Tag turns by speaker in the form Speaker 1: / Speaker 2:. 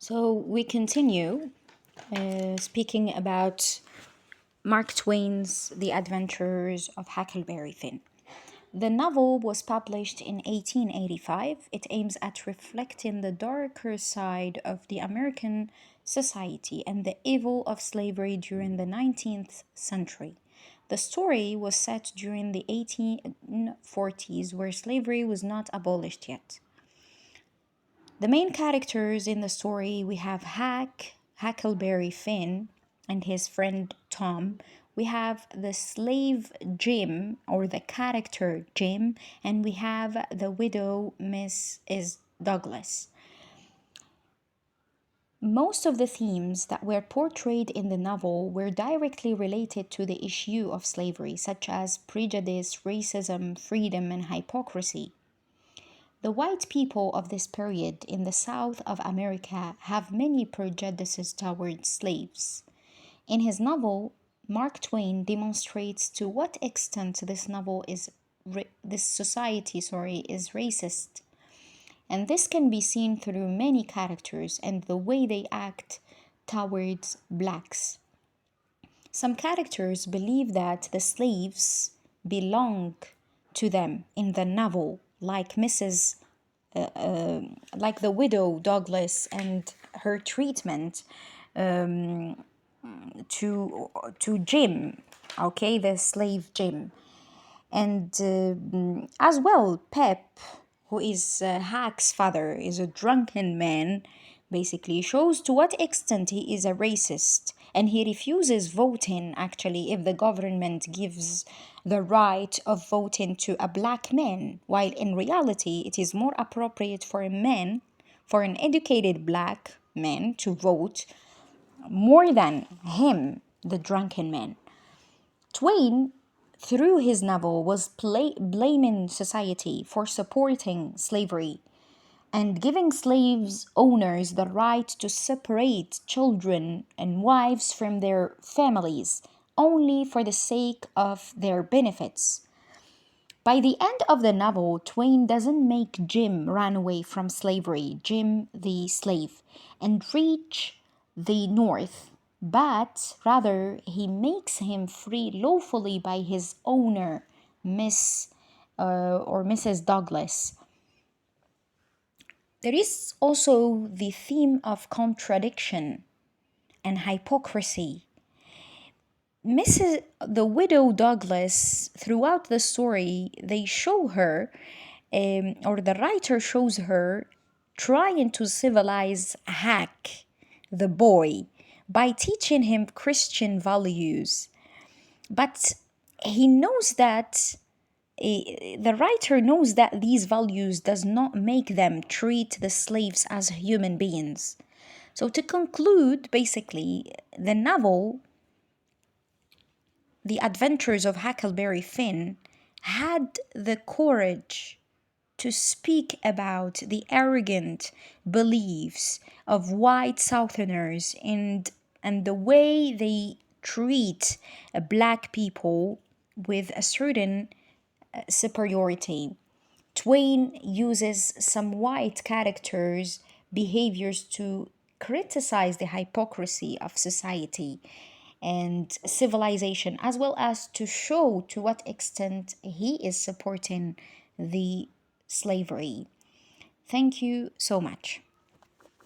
Speaker 1: So we continue speaking about Mark Twain's The Adventures of Huckleberry Finn. The novel was published in 1885. It aims at reflecting the darker side of the American society and the evil of slavery during the 19th century. The story was set during the 1840s, where slavery was not abolished yet. The main characters in the story, we have Huckleberry Finn and his friend Tom. We have the slave Jim, or the character Jim, and we have the widow Mrs. Douglas. Most of the themes that were portrayed in the novel were directly related to the issue of slavery, such as prejudice, racism, freedom, and hypocrisy. The white people of this period in the South of America have many prejudices towards slaves. In his novel, Mark Twain demonstrates to what extent this society is racist. And this can be seen through many characters and the way they act towards blacks. Some characters believe that the slaves belong to them in the novel, like like the widow Douglas and her treatment to Jim, okay, the slave Jim, and as well Pep, who is Hack's father, is a drunken man. Basically, shows to what extent he is a racist, and he refuses voting actually if the government gives the right of voting to a black man, while in reality it is more appropriate for an educated black man to vote more than him, the drunken man. Twain, through his novel, was blaming society for supporting slavery and giving slaves owners the right to separate children and wives from their families only for the sake of their benefits. By the end of the novel, Twain doesn't make Jim run away from slavery, Jim the slave, and reach the North, but rather he makes him free lawfully by his owner, Mrs. Douglas. There is also the theme of contradiction and hypocrisy. The widow Douglas, throughout the story, they show her, or the writer shows her, trying to civilize Hack, the boy, by teaching him Christian values. But he knows that the writer knows that these values does not make them treat the slaves as human beings. So to conclude, basically, the novel, The Adventures of Huckleberry Finn, had the courage to speak about the arrogant beliefs of white Southerners and the way they treat black people with a certain superiority. Twain uses some white characters' behaviors to criticize the hypocrisy of society and civilization, as well as to show to what extent he is supporting the slavery. Thank you so much.